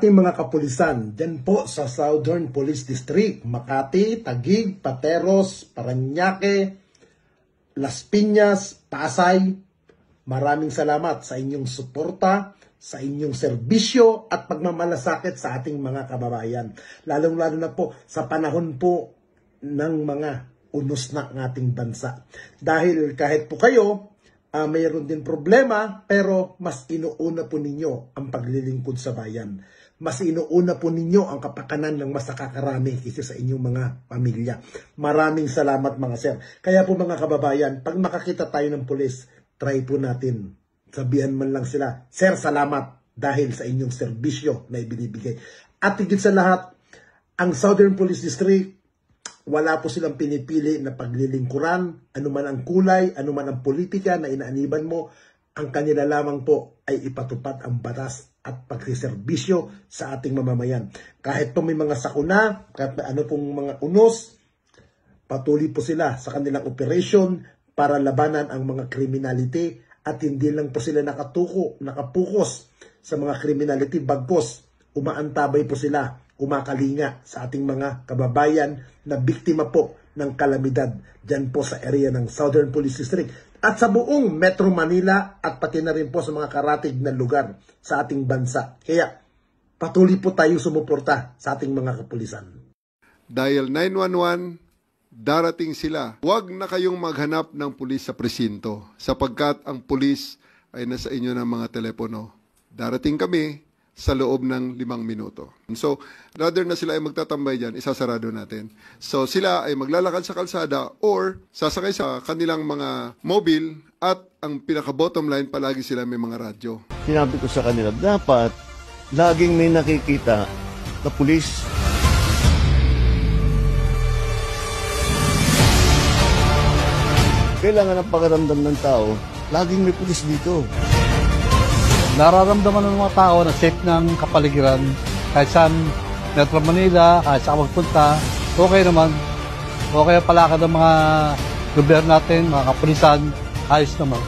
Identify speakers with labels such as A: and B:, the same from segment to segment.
A: ating mga kapulisan dyan po sa Southern Police District, Makati, Taguig, Pateros, Parañaque, Las Piñas, Pasay. Maraming salamat sa inyong suporta, sa inyong serbisyo at pagmamalasakit sa ating mga kababayan. Lalong-lalo na po sa panahon po ng mga unos na ng ating bansa. Dahil kahit po kayo, mayroon din problema, pero mas inuuna po ninyo ang paglilingkod sa bayan. Mas inuuna po ninyo ang kapakanan ng mas nakakarami kaysa sa inyong mga pamilya. Maraming salamat mga sir. Kaya po mga kababayan, pag makakita tayo ng pulis, try po natin. Sabihan man lang sila, sir, salamat dahil sa inyong serbisyo na ibinibigay. At higit sa lahat, ang Southern Police District, wala po silang pinipili na paglilingkuran, anuman ang kulay, anuman ang politika na inaaniban mo, ang kanila lamang po ay ipatupad ang batas at pagsiservisyo sa ating mamamayan. Kahit po may mga sakuna, kahit ano pong mga unos, patuloy po sila sa kanilang operation para labanan ang mga criminality at hindi lang po sila nakapokus sa mga criminality, bagkos umaantabay po sila, kumakalinga sa ating mga kababayan na biktima po ng kalamidad dyan po sa area ng Southern Police District at sa buong Metro Manila at pati na rin po sa mga karatig na lugar sa ating bansa. Kaya patuloy po tayo sumuporta sa ating mga kapulisan.
B: Dial 911, darating sila. Huwag na kayong maghanap ng pulis sa presinto sapagkat ang pulis ay nasa inyo ng mga telepono. Darating kami sa loob ng 5 minuto. So, rather na sila ay magtatambay dyan, isasarado natin. So, sila ay maglalakad sa kalsada or sasakay sa kanilang mga mobile at ang pinaka-bottom line, palagi sila may mga radyo.
C: Sinabi ko sa kanila, dapat laging may nakikita na pulis. Kailangan ang pakiramdam ng tao, laging may pulis dito.
D: Nararamdaman ng mga tao na safe ng kapaligiran kahit saan Metro Manila, kahit saan magpunta, okay naman. Okay ang palakad ng mga gobyerno natin, mga kapulisan, ayos naman.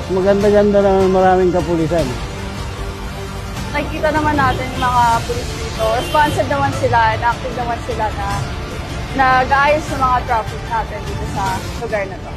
E: Maganda-ganda naman maraming kapulisan.
F: Nakikita naman natin yung mga pulis dito. Responsive naman sila, active naman sila na nag-aayos ng mga traffic natin dito sa lugar na to.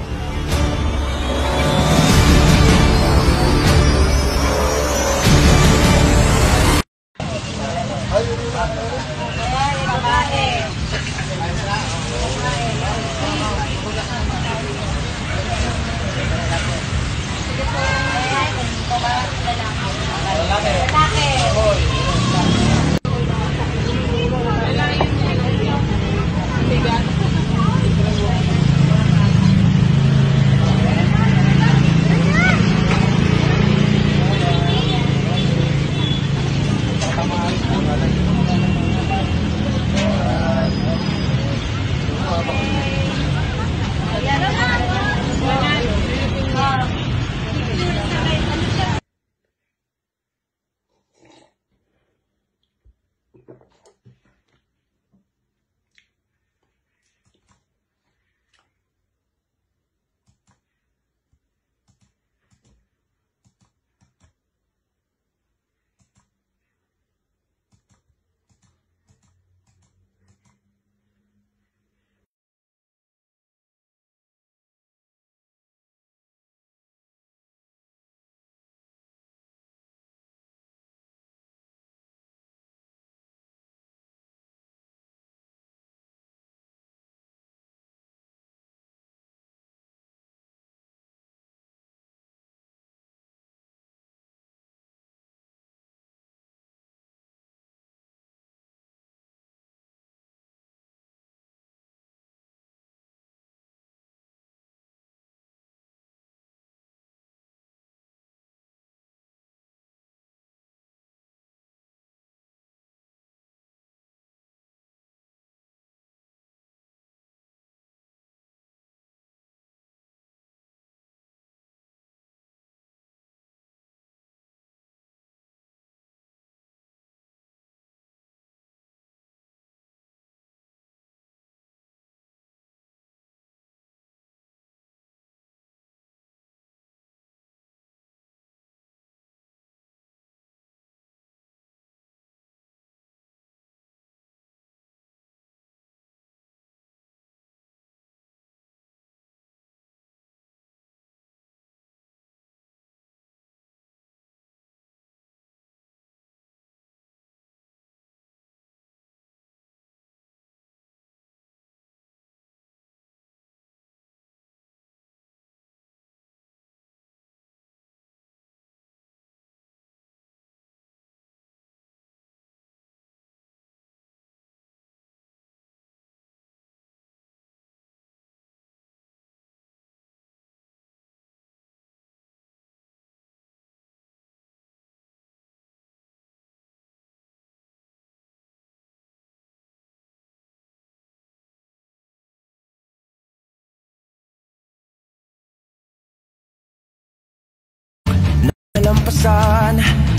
G: nalampasan,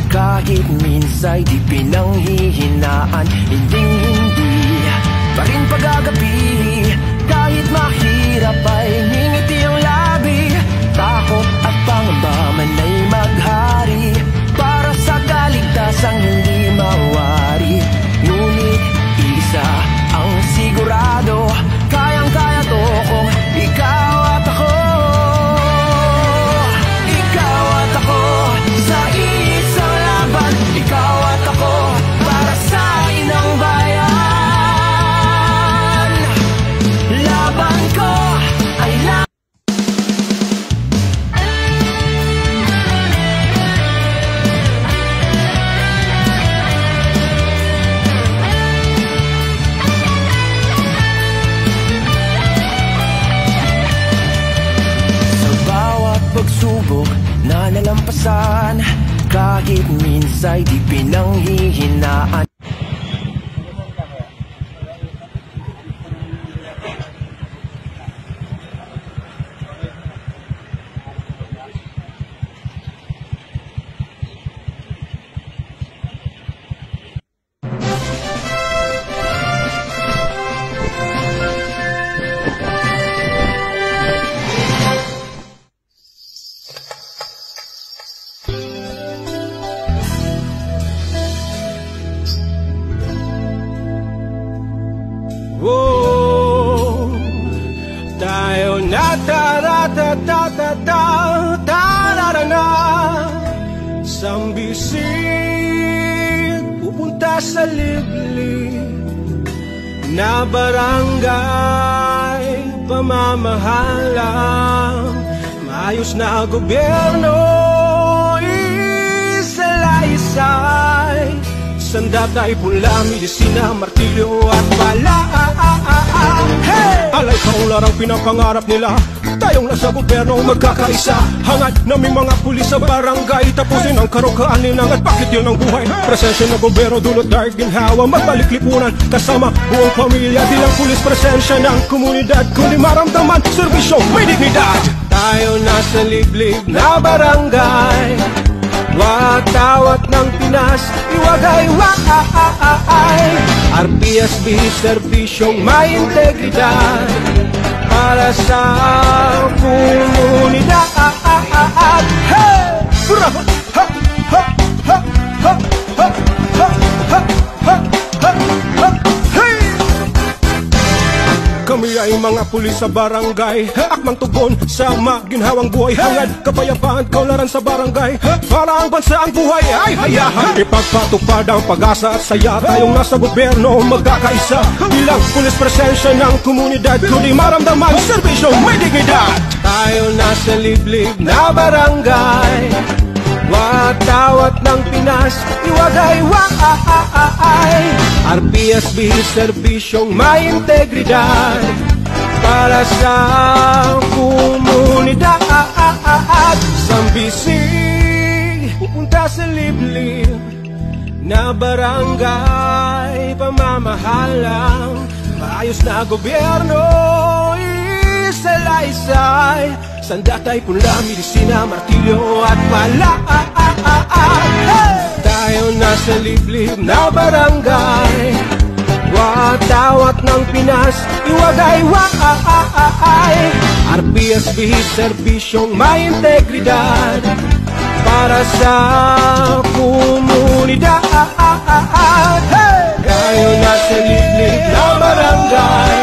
G: kahit minsa'y di pinanghihinaan. Hinding-hindi pa rin pag-agabi, kahit mahirap ay ngingiti ang labi. Takot at pangamba man ay maghari, para sa kaligtasang hindi mawari. Ngunit isa ang sigurado, kayang-kaya to kung ikaw at ako. Ikaw at ako sa isang laban, ikaw at ako para sa inang bayan. Laban ko ay laban. Pagsubok na nalampasan, kahit minsa'y di pinanghihinaan. Tayo na tararana, sambisig pupunta sa liblib na barangay pamamahalang. Maayos na gobyerno, isa-laysay, sandatay, pula, medisina, martilyo at bala. Alay kaunlarang pinapangarap nila, tayong nasa gobyerno magkakaisa. Hangad naming mga pulis sa barangay, tapusin ang karukaan nilang at bakit yun ang buhay. Presensya ng gobyerno dulot dahil ginhawa, magbalik lipunan kasama buong pamilya. Di lang pulis presensya ng komunidad, kundi maramdaman serbisyo may dignidad. Tayo nasa liblib na barangay, watawat ng Pinas, iwagay waay. RPSB, serbisyong may integridad para sa komunidad. Hey! Bravo! Ha! Ha! Ha! Ha! Ha! Ha! Ha! Ha! Ha! Hey! Kami ay mga pulis sa barangay, akmang tugon sa maginhawang buhay. Hangad, kapayapaan, kaunlaran sa barangay, para ang bansa ang buhay ay hayahan. Ipagpatupad ang pag-asa at saya, tayong nasa gobyerno magkakaisa. Bilang pulis presensya ng komunidad, kundi maramdaman serbisyo may dignidad. Tayo nasa liblib na barangay, watawat ng Pinas, iwagay waay. RPSB, serbisyong may integridad para sa komunidad. Sambisig pupunta sa liblib na barangay pamamahalang. Maayos na gobyerno, isa-laysay, sandatay, pula, medisina, martilyo at pala. Tayo nasa liblib na barangay, watawat ng Pinas, iwagay waay. RPSB, serbisyong may integridad para sa komunidad. Tayo nasa liblib na barangay,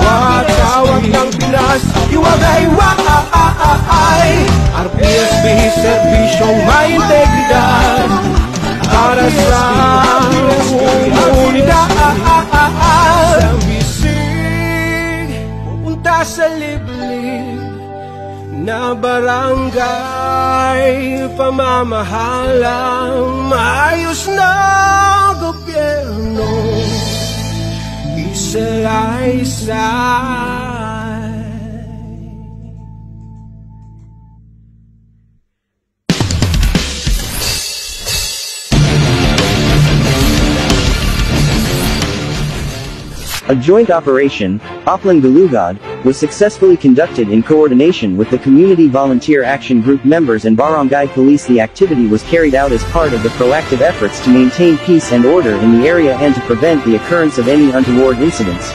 G: watawat ng Pinas, iwagay waay. RPSB, serbisyong may integridad para sa komunidad. Sambisig pupunta sa liblib na barangay pamamahalang. Maayos na gobyerno, isa-laysay.
H: A joint operation, Oplan Galugad, was successfully conducted in coordination with the Community Volunteer Action Group members and Barangay Police. The activity was carried out as part of the proactive efforts to maintain peace and order in the area and to prevent the occurrence of any untoward incidents.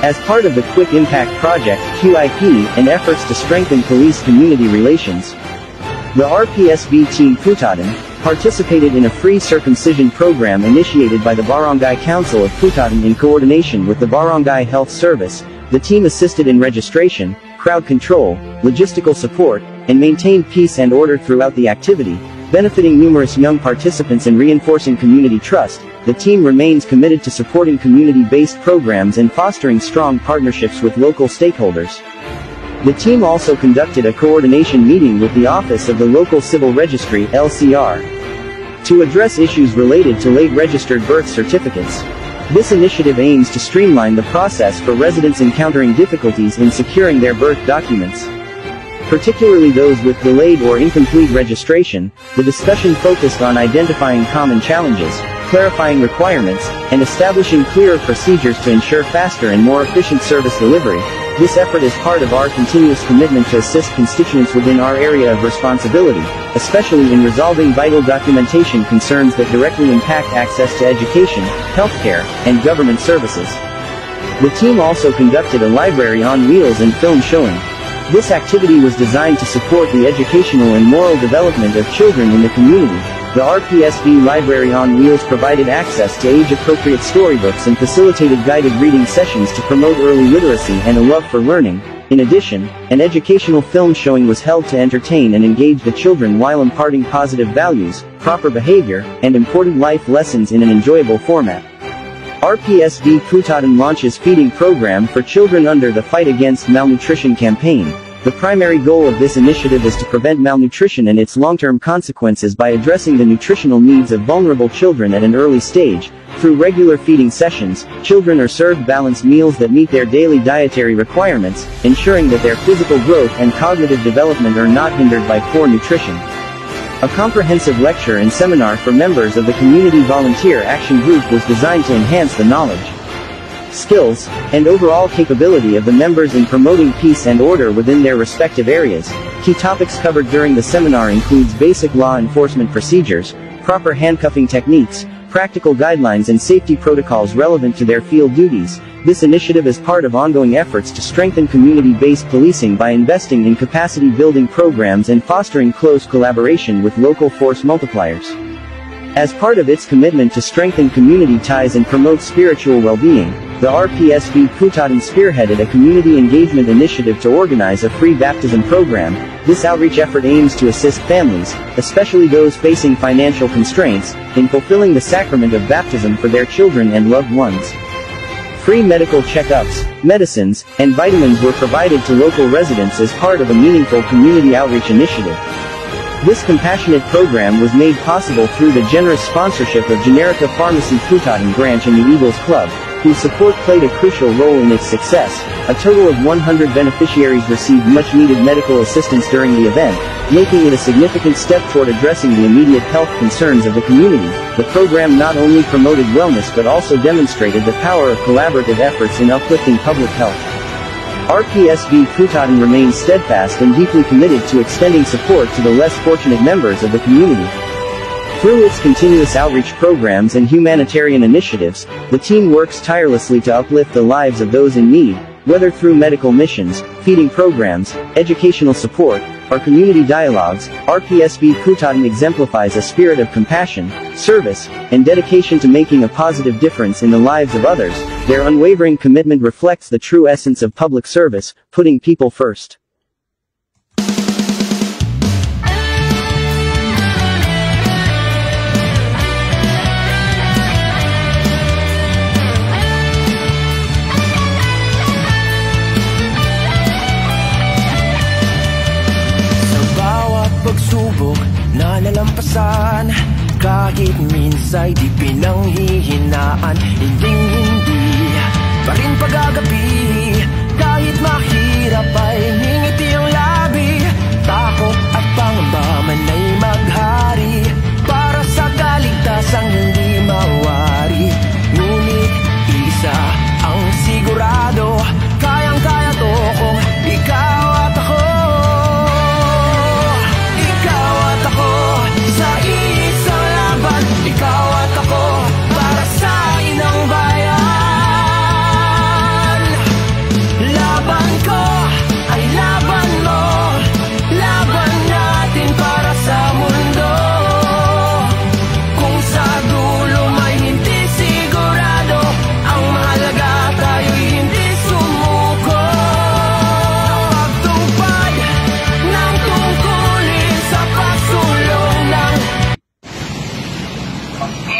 H: As part of the Quick Impact Project, QIP, and efforts to strengthen police-community relations, the RPSB Team Putadan participated in a free circumcision program initiated by the Barangay Council of Putadan in coordination with the Barangay Health Service. The team assisted in registration, crowd control, logistical support, and maintained peace and order throughout the activity, benefiting numerous young participants and reinforcing community trust. The team remains committed to supporting community-based programs and fostering strong partnerships with local stakeholders. The team also conducted a coordination meeting with the Office of the Local Civil Registry (LCR) to address issues related to late registered birth certificates. This initiative aims to streamline the process for residents encountering difficulties in securing their birth documents, particularly those with delayed or incomplete registration. The discussion focused on identifying common challenges, clarifying requirements, and establishing clearer procedures to ensure faster and more efficient service delivery. This effort is part of our continuous commitment to assist constituents within our area of responsibility, especially in resolving vital documentation concerns that directly impact access to education, healthcare, and government services. The team also conducted a library on wheels and film showing. This activity was designed to support the educational and moral development of children in the community. The RPSB Library on Wheels provided access to age-appropriate storybooks and facilitated guided reading sessions to promote early literacy and a love for learning. In addition, an educational film showing was held to entertain and engage the children while imparting positive values, proper behavior, and important life lessons in an enjoyable format. RPSB Putadan launches feeding program for children under the Fight Against Malnutrition campaign. The primary goal of this initiative is to prevent malnutrition and its long-term consequences by addressing the nutritional needs of vulnerable children at an early stage. Through regular feeding sessions, children are served balanced meals that meet their daily dietary requirements, ensuring that their physical growth and cognitive development are not hindered by poor nutrition. A comprehensive lecture and seminar for members of the Community Volunteer Action Group was designed to enhance the knowledge, skills, and overall capability of the members in promoting peace and order within their respective areas. Key topics covered during the seminar includes basic law enforcement procedures, proper handcuffing techniques, practical guidelines and safety protocols relevant to their field duties. This initiative is part of ongoing efforts to strengthen community-based policing by investing in capacity-building programs and fostering close collaboration with local force multipliers. As part of its commitment to strengthen community ties and promote spiritual well-being, the RPSB Putadan spearheaded a community engagement initiative to organize a free baptism program. This outreach effort aims to assist families, especially those facing financial constraints, in fulfilling the sacrament of baptism for their children and loved ones. Free medical checkups, medicines, and vitamins were provided to local residents as part of a meaningful community outreach initiative. This compassionate program was made possible through the generous sponsorship of Generica Pharmacy Putadan branch and the Eagles Club, whose support played a crucial role in its success. A total of 100 beneficiaries received much-needed medical assistance during the event, making it a significant step toward addressing the immediate health concerns of the community. The program not only promoted wellness but also demonstrated the power of collaborative efforts in uplifting public health. RPSB Putadan remains steadfast and deeply committed to extending support to the less fortunate members of the community. Through its continuous outreach programs and humanitarian initiatives, the team works tirelessly to uplift the lives of those in need, whether through medical missions, feeding programs, educational support, or community dialogues. RPSB Putadan exemplifies a spirit of compassion, service, and dedication to making a positive difference in the lives of others. Their unwavering commitment reflects the true essence of public service, putting people first.
I: Pagsubok na nalampasan, kahit minsa'y di pinanghihinaan, hinding-hindi pa rin pag-agapi. Kahit mahirap ay ngingiti ang labi, takot at pangamba man ay maghari, para sa kaligtasang hindi mawari. Ngunit isa ang sigo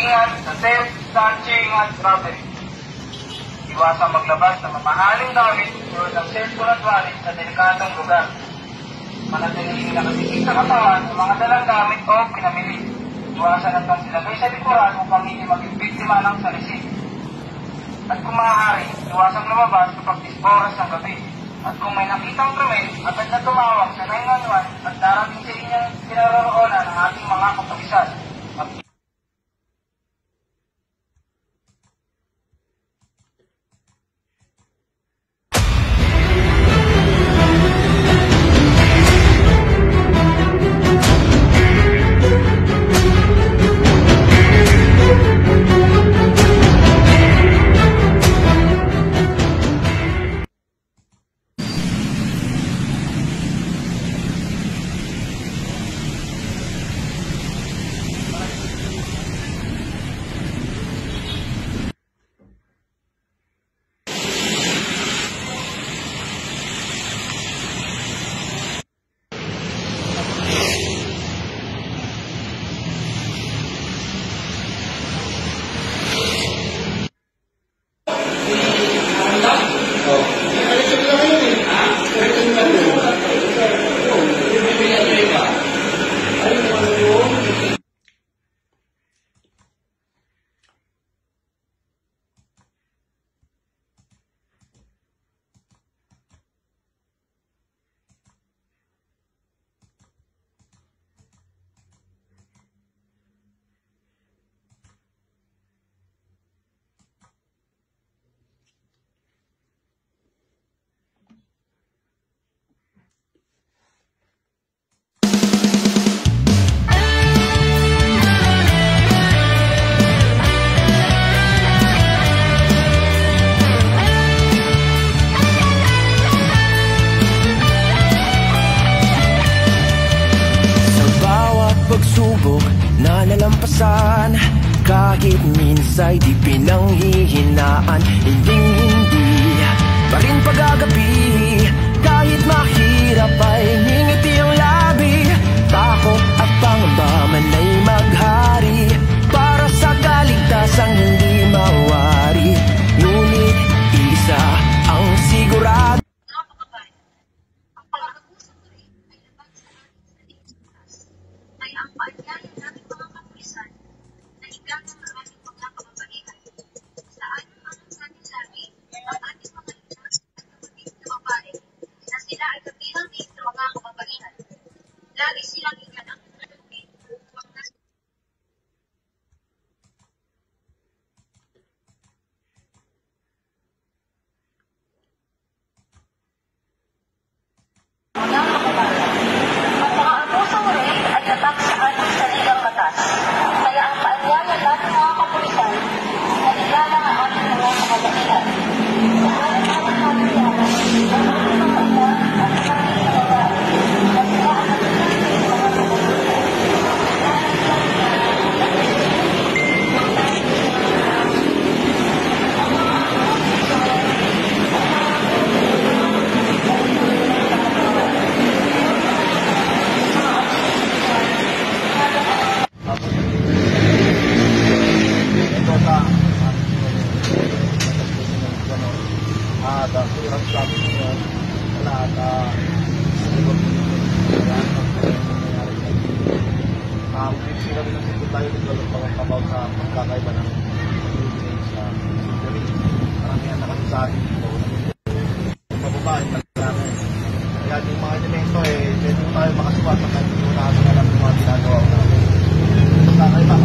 J: mag-ingat sa theft, snatching at robbery. Iwasang maglabas ng mamahaling gamit tulad ng cellphone at wallet sa delikatong lugar. Manatiling nakasikip sa katawan ng mga dalang gamit o pinamili. Iwasan at lang silagay sa likuran upang hindi maging biktima ng salisik. At kung maaari, iwasang lumabas kapag 10 oras ng gabi. At kung may nakitang krimen, agad na tumawag sa 911 at darating sa inyong kinaroroonan ng ating mga kapulisan.
I: pagsubok na nalampasan, kahit minsay di pinanghihinaan. Hinding-hindi pa rin pag-agapi, kahit mahirap ay ngingiti ang labi. Takot at pangamba man ay maghari, para sa kaligtasang hindi mawari. Ngunit isa ang sigurado,
K: ang paanyaya natin mga kapulisan na iganang ang ating mga kababaihan. Sa ayon-ayon sa ating labi, ang ating mga linas at kapatid na babae na sila ay kabilang din sa mga kababaihan. Lagi silang iganang upang nasa tatak sa ating saligang batas. Kaya ang paanyaya natin mga kapulisan na igalang ang ating mga kababaihan. Sa alam-alam natin yan, ang ating mga ina at ating mga babae na sila ang nagsisilbi sa mga kababaihan.
C: Hirap sa amin ngayon sa lahat sa libot hindi kami nagsipot tayo dito about sa pagkakaiba ng sa security. Maramihan na kasi sa akin dito mababae talaga. Kaya yung mga elemento pwede mo tayo makasuwat at hindi mo namin alam yung mga ginagawa namin. Pagkakaiba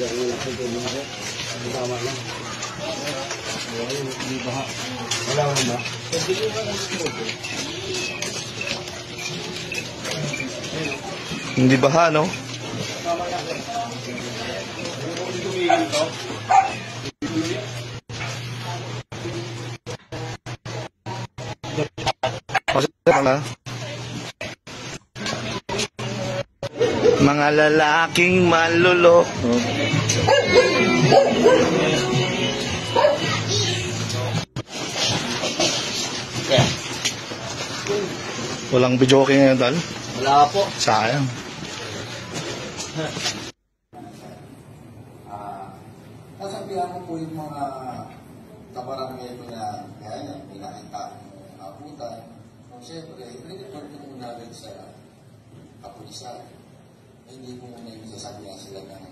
C: Hindi baha, no? Mga lalaking manloloko. Walang videoke ngayon, Dal?
L: Wala po.
C: Sayang.
M: Nasabihan ko po yung mga kabarangay na kaya pinakita ng abutan. Siyempre, i-report ko muna rin sa kapulisan. Hindi ko muna yung sasabihan sila ng...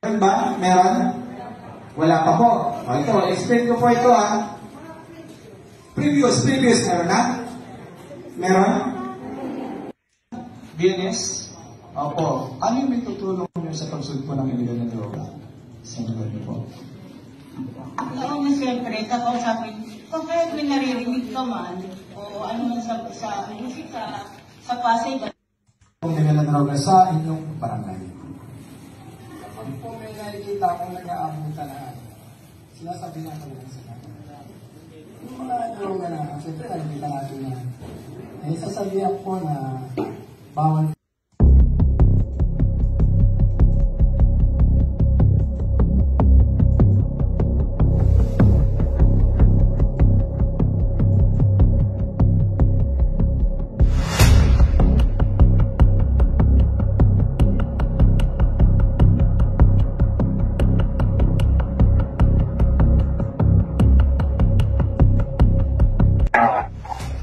N: Meron ba? Meron? Wala pa po. O ito, explain ko po ito ha. Previous, meron na? Meron? BNS? Opo. Ano yung may tutulong nyo sa pagsulpo ng illegal na droga? Sa lugar nyo po?
O: Oo nga siyempre, kakausapin. Kung kahit may naririnig ka man, o ano man sa musika, sa Pasay,
N: Kung illegal na droga sa inyong barangay. Kung po may nakikita kung nag-aabutan na, sinasabi na talaga sa kanya. Yung mga droga na, siyempre nakikita natin na, ay sasabihan po na bawal.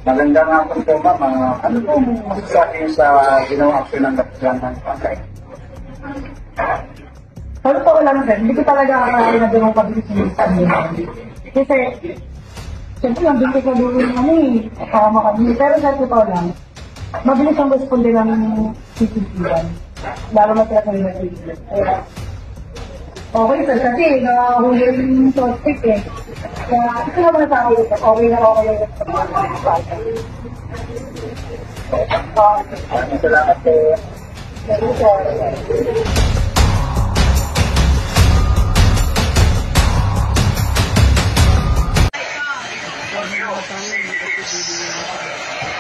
P: Magandang hapon po, ma'am. Ano po masasabi sa ginawang aksyon ng kapitan ng Pasay?
Q: Sabi ko lang din, hindi ko talaga akalain na ganun pabilis yung sabi mo. Kasi, siyempre nandun ko sa dulo ng ano eh, kasama kami. Pero sa totoo lang, mabilis ang responde ng CCTV. Lalo na sila sa CCTV. Okay sir, kasi nakahuli yung suspect eh. Kaya ito naman sa akin, okay na okay yung
P: Salamat po.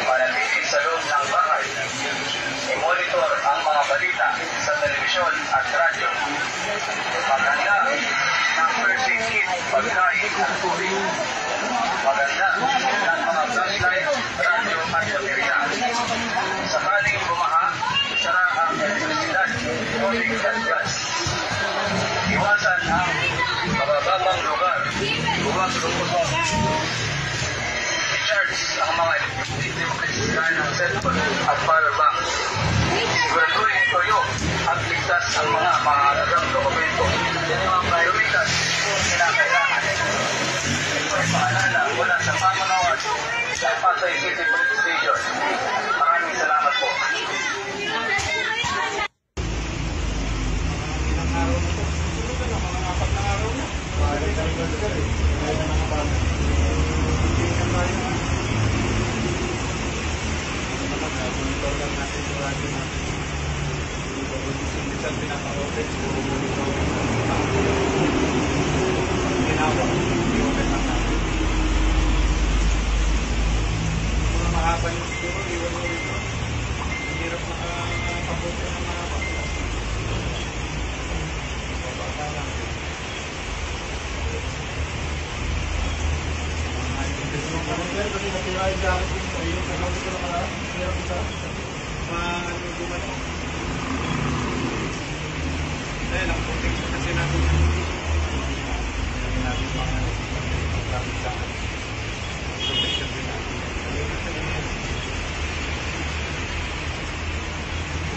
J: Manatili sa loob ng bahay. I-monitor ang mga balita sa telebisyon at radyo. Maganda ng first aid kit, pagkain at tubig. Maganda ng mga flashlight, radyo at baterya. Sakaling bumaha, sara ang elektrisidad, tubig at gas. Iwasan ang mabababang lugar. Huwag lumuson. I-charge ang mga elektrisidad ng cellphone at power bank. Siguraduhin itoyo at ligtas ang mga mahalagang dokumento. Lumitas kung kinakailangan. May paalala wala sa pamanawan sa Pasay City Police Station. Maraming salamat po.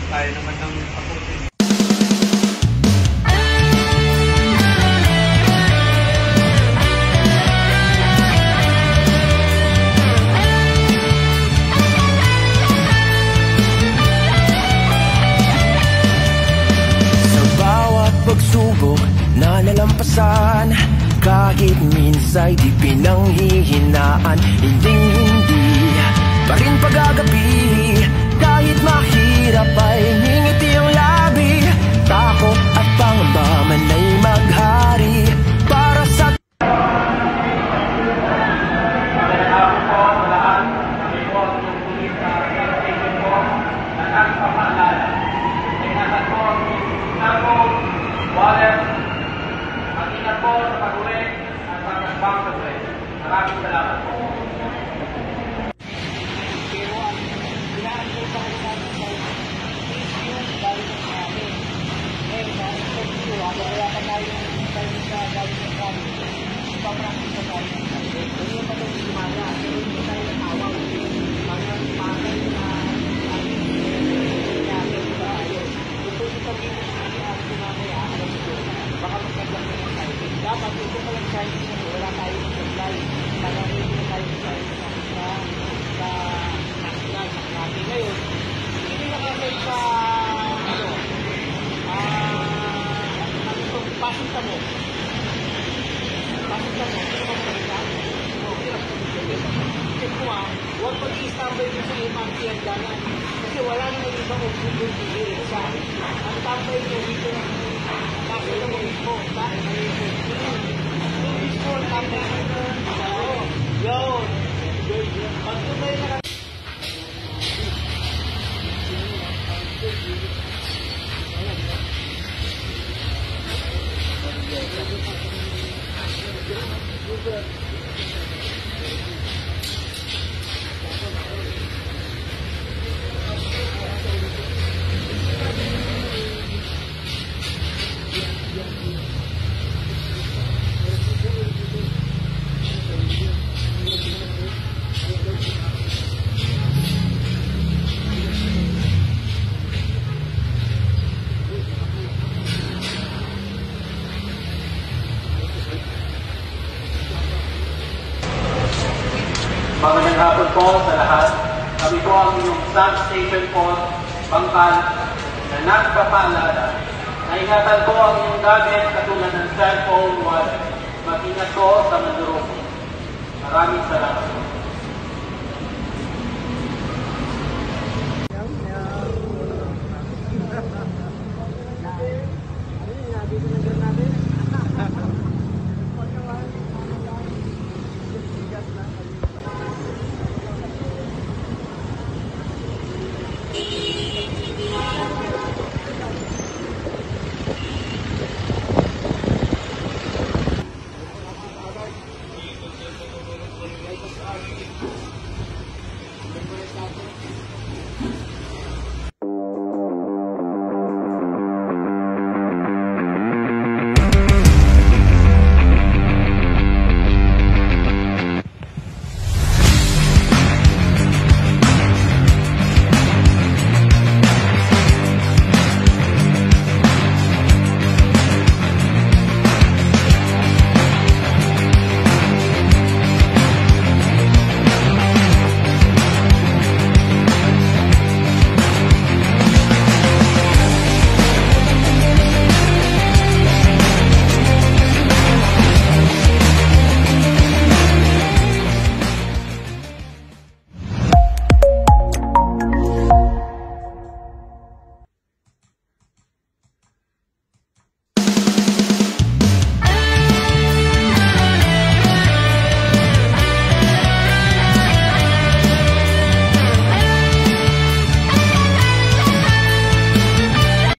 L: Tayo naman ng pabuti.
I: pagsubok na nalampasan, kahit minsa'y di pinanghihinaan. Hindi pa rin pagagapi, kahit mahirap ay ngingiti ang labi. Takot at pangamba man ay maghari para sa
J: wallet, mag-ingat po sa pag-uwi at pag-asbang sa uwi. Maraming salamat po.
O: Dapat ito pa lang tayo wala tayong supply para hindi tayo sa national natin ngayon. Hindi nakasay sa pasita mo. Pasita mo, hindi mo magsalita. Huwag pag-i-stambay mo sa MRT ang dalan. Kasi wala naman ibang obsubong dito sa amin. Ang tambay nyo dito na kasi na mo mismo. Bakit na mismo? Yung mismo ang tambay nyo. Yun. Pagtunay na
J: Magandang hapon po sa lahat. Kami po ang inyong substation po, Bangkal, na nagpapaalala na ingatan po ang inyong gamit katulad ng cellphone, wallet. Mag-ingat po sa mandurong. Maraming salamat.